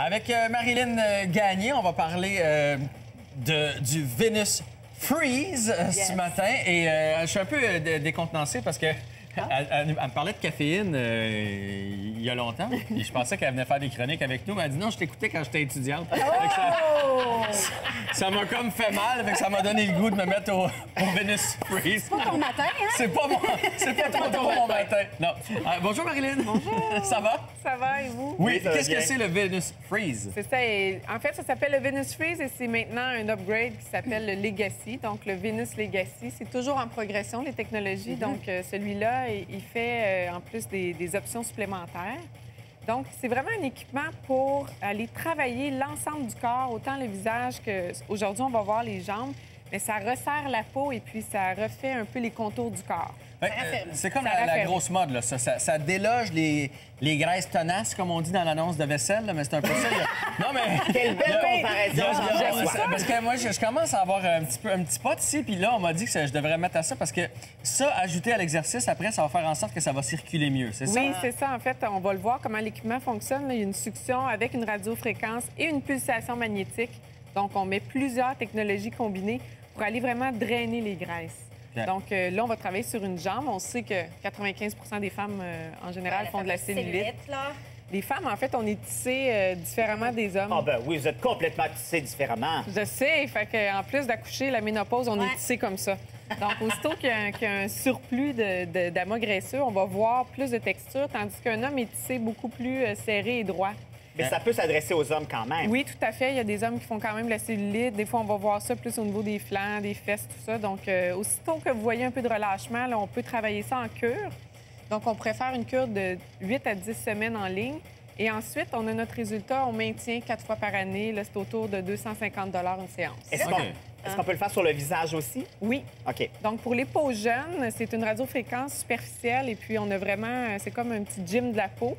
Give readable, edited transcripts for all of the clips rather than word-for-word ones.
Avec Marilyn Gagné, on va parler du Venus Freeze ce matin. Et je suis un peu décontenancé parce que elle me parlait de caféine il y a longtemps. Et je pensais qu'elle venait faire des chroniques avec nous. Mais elle a dit non, je t'écoutais quand j'étais étudiante. Ça m'a comme fait mal. Fait que ça m'a donné le goût de me mettre au Venus Freeze. C'est pas ton matin, hein? C'est pas trop tôt mon matin. Non. Bonjour Marilyn. Bonjour. Ça va? Ça va, et vous? Oui. Qu'est-ce que c'est le Venus Freeze? C'est ça. En fait, ça s'appelle le Venus Freeze et c'est maintenant un upgrade qui s'appelle le Legacy. Donc, le Venus Legacy, c'est toujours en progression, les technologies. Donc, celui-là, il fait en plus des options supplémentaires. Donc, c'est vraiment un équipement pour aller travailler l'ensemble du corps, autant le visage qu'aujourd'hui, on va voir les jambes, mais ça resserre la peau et puis ça refait un peu les contours du corps. C'est comme la grosse mode, là. Ça déloge les graisses tenaces, comme on dit dans l'annonce de vaisselle, là, mais c'est un peu ça. Non, mais... Quelle belle comparaison! Parce que moi, je commence à avoir un petit pot ici, puis là, on m'a dit que je devrais mettre à ça parce que ça, ajouté à l'exercice, après, ça va faire en sorte que ça va circuler mieux, c'est ça? Oui, c'est ça. En fait, on va le voir comment l'équipement fonctionne. Là, il y a une succion avec une radiofréquence et une pulsation magnétique. Donc, on met plusieurs technologies combinées pour aller vraiment drainer les graisses. Donc là, on va travailler sur une jambe. On sait que 95 des femmes, en général, font de la cellulite. Les femmes, en fait, on est tissées différemment des hommes. Ah ben oui, vous êtes complètement tissés différemment. Je sais. Fait qu'en plus d'accoucher, la ménopause, on est tissé comme ça. Donc, aussitôt qu'il y a un surplus d'amas graisseux, on va voir plus de texture, tandis qu'un homme est tissé beaucoup plus serré et droit. Mais ça peut s'adresser aux hommes quand même. Oui, tout à fait. Il y a des hommes qui font quand même de la cellulite. Des fois, on va voir ça plus au niveau des flancs, des fesses, tout ça. Donc, aussitôt que vous voyez un peu de relâchement, là, on peut travailler ça en cure. Donc, on préfère une cure de 8 à 10 semaines en ligne. Et ensuite, on a notre résultat. On maintient 4 fois par année. Là, c'est autour de 250 une séance. Est-ce qu'on peut le faire sur le visage aussi? Oui. OK. Donc, pour les peaux jeunes, c'est une radiofréquence superficielle. Et puis, on a vraiment... C'est comme un petit gym de la peau.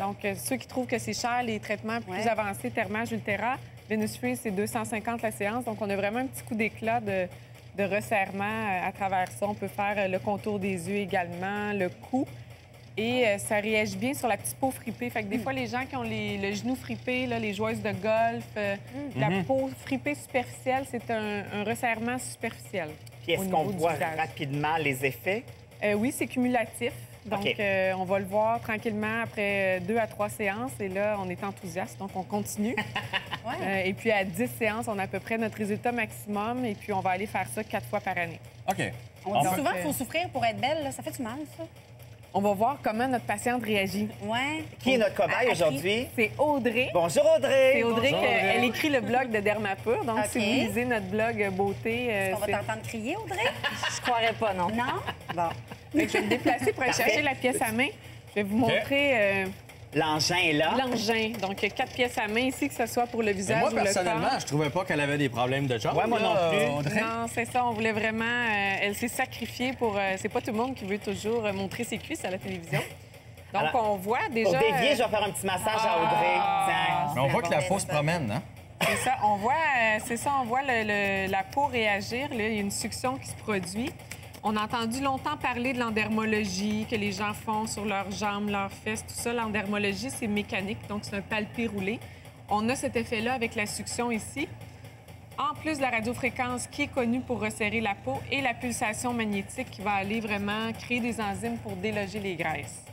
Donc, ceux qui trouvent que c'est cher, les traitements plus avancés, Thermage, Ultera, Venus Freeze, c'est 250 la séance. Donc, on a vraiment un petit coup d'éclat de resserrement à travers ça. On peut faire le contour des yeux également, le cou. Et ça réagit bien sur la petite peau fripée. Fait que des fois, les gens qui ont le genou fripé, là, les joueuses de golf, la peau fripée superficielle, c'est un resserrement superficiel. Puis est-ce qu'on voit rapidement les effets? Oui, c'est cumulatif. Donc, on va le voir tranquillement après 2 à 3 séances. Et là, on est enthousiaste, donc on continue. Et puis, à 10 séances, on a à peu près notre résultat maximum. Et puis, on va aller faire ça 4 fois par année. OK. On dit souvent qu'il faut souffrir pour être belle. Là. Ça fait du mal, ça? On va voir comment notre patiente réagit. Ouais. Qui est notre cobaye aujourd'hui? C'est Audrey. Bonjour, Audrey! C'est Audrey elle écrit le blog de Dermapur. Donc, si vous lisez notre blog beauté... Est-ce qu'on va t'entendre crier, Audrey? Je croirais pas, non. Non? Bon. Je vais me déplacer pour aller chercher la pièce à main. Je vais vous montrer... L'engin est là. L'engin. Donc, 4 pièces à main ici, que ce soit pour le visage moi, ou le corps. personnellement, je trouvais pas qu'elle avait des problèmes de jambes. Ouais, moi non plus. Non, c'est ça. On voulait vraiment... elle s'est sacrifiée pour... c'est pas tout le monde qui veut toujours montrer ses cuisses à la télévision. Donc, alors, on voit déjà... Pour dévier, je vais faire un petit massage à Audrey. Tiens. Mais on voit que la peau se promène, hein? C'est ça. On voit la peau réagir. Là, il y a une succion qui se produit. On a entendu longtemps parler de l'endermologie que les gens font sur leurs jambes, leurs fesses, tout ça. L'endermologie, c'est mécanique, donc c'est un palpé roulé. On a cet effet-là avec la succion ici. En plus de la radiofréquence qui est connue pour resserrer la peau et la pulsation magnétique qui va aller vraiment créer des enzymes pour déloger les graisses.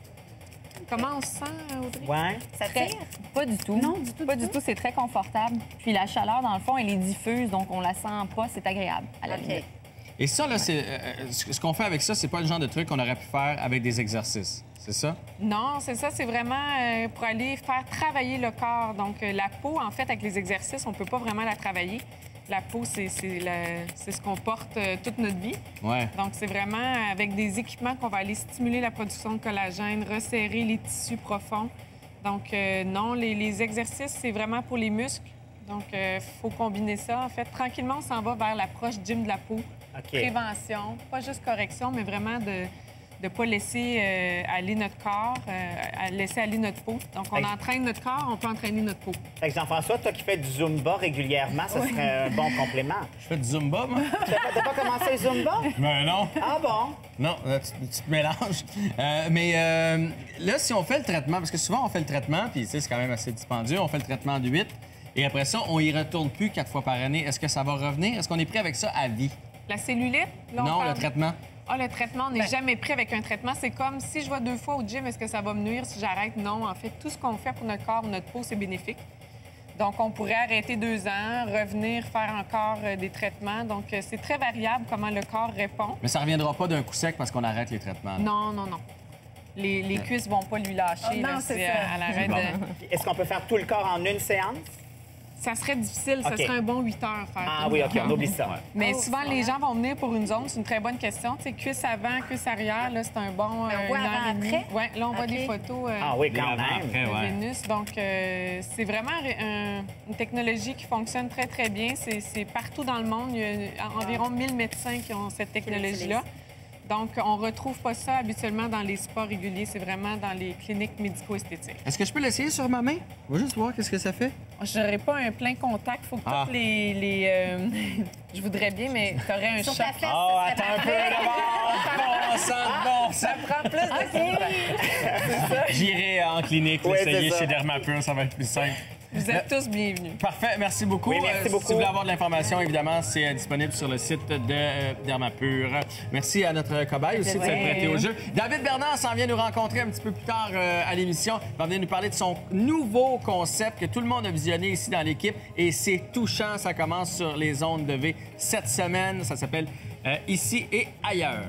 Comment on se sent, Audrey? Ouais. Ça tire? Pas du tout. Non, du tout. Pas du tout, c'est très confortable. Puis la chaleur, dans le fond, elle est diffuse, donc on la sent pas, c'est agréable à la limite. Et ça, là, ce qu'on fait avec ça, c'est pas le genre de truc qu'on aurait pu faire avec des exercices. C'est ça? Non, c'est ça. C'est vraiment pour aller faire travailler le corps. Donc, la peau, en fait, avec les exercices, on peut pas vraiment la travailler. La peau, c'est ce qu'on porte toute notre vie. Ouais. Donc, c'est vraiment avec des équipements qu'on va aller stimuler la production de collagène, resserrer les tissus profonds. Donc, non, les exercices, c'est vraiment pour les muscles. Donc, il faut combiner ça. En fait, tranquillement, on s'en va vers l'approche gym de la peau. Prévention, pas juste correction, mais vraiment de de ne pas laisser aller notre corps, laisser aller notre peau. Donc, on entraîne notre corps, on peut entraîner notre peau. Fait que Jean-François, toi qui fais du Zumba régulièrement, ça serait un bon complément. Je fais du Zumba, moi. T'as pas commencé le Zumba? Ben non. Ah bon? Non, tu te mélanges. Là, si on fait le traitement, parce que souvent on fait le traitement, puis tu sais, c'est quand même assez dispendieux, on fait le traitement de 8, et après ça, on y retourne plus 4 fois par année. Est-ce que ça va revenir? Est-ce qu'on est prêt avec ça à vie? La cellulite? Là, on Non, parle- le traitement. Ah, le traitement, on n'est jamais prêt avec un traitement. C'est comme si je vais 2 fois au gym, est-ce que ça va me nuire si j'arrête? Non. En fait, tout ce qu'on fait pour notre corps, notre peau, c'est bénéfique. Donc, on pourrait arrêter 2 ans, revenir faire encore des traitements. Donc, c'est très variable comment le corps répond. Mais ça reviendra pas d'un coup sec parce qu'on arrête les traitements. là. Non, non, non. Les cuisses vont pas lui lâcher. non, là, c'est si, ça. elle arrête de- Est-ce qu'on peut faire tout le corps en une séance? Ça serait difficile. Ça OK. serait un bon 8 heures faire. Ah tout. oui, OK, on oublie ça. Mais souvent, les gens vont venir pour une zone. C'est une très bonne question. Tu sais, cuisse avant, cuisse arrière, là, c'est un bon. Mais on voit une heure avant, et demie. après? Ouais, là, on voit OK. des photos. Ah oui, quand Avant, même. après, de ouais. Vénus. Donc, c'est vraiment une technologie qui fonctionne très, très bien. C'est partout dans le monde. Il y a environ 1000 médecins qui ont cette technologie-là. Donc, on ne retrouve pas ça habituellement dans les sports réguliers. C'est vraiment dans les cliniques médico-esthétiques. Est-ce que je peux l'essayer sur ma main? On va juste voir qu'est-ce que ça fait. Je n'aurais pas un plein contact. Il faut que Ah. toutes je voudrais bien, mais tu aurais un Sur choc. ta fesse, Oh, ça attends serait un peu d'abord! Bon sang, bon sang! prend plus de J'irai en clinique Oui, l'essayer c'est ça. chez Dermapur, ça va être plus simple. Vous êtes tous bienvenus. Parfait, merci beaucoup. Oui, merci beaucoup. Si vous voulez avoir de l'information, évidemment, c'est disponible sur le site de Dermapur. Merci à notre cobaye aussi de s'être prêté au jeu. David Bernard s'en vient nous rencontrer un petit peu plus tard à l'émission. Il va venir nous parler de son nouveau concept que tout le monde a visionné ici dans l'équipe. Et c'est touchant, ça commence sur les ondes de V cette semaine. Ça s'appelle Ici et ailleurs.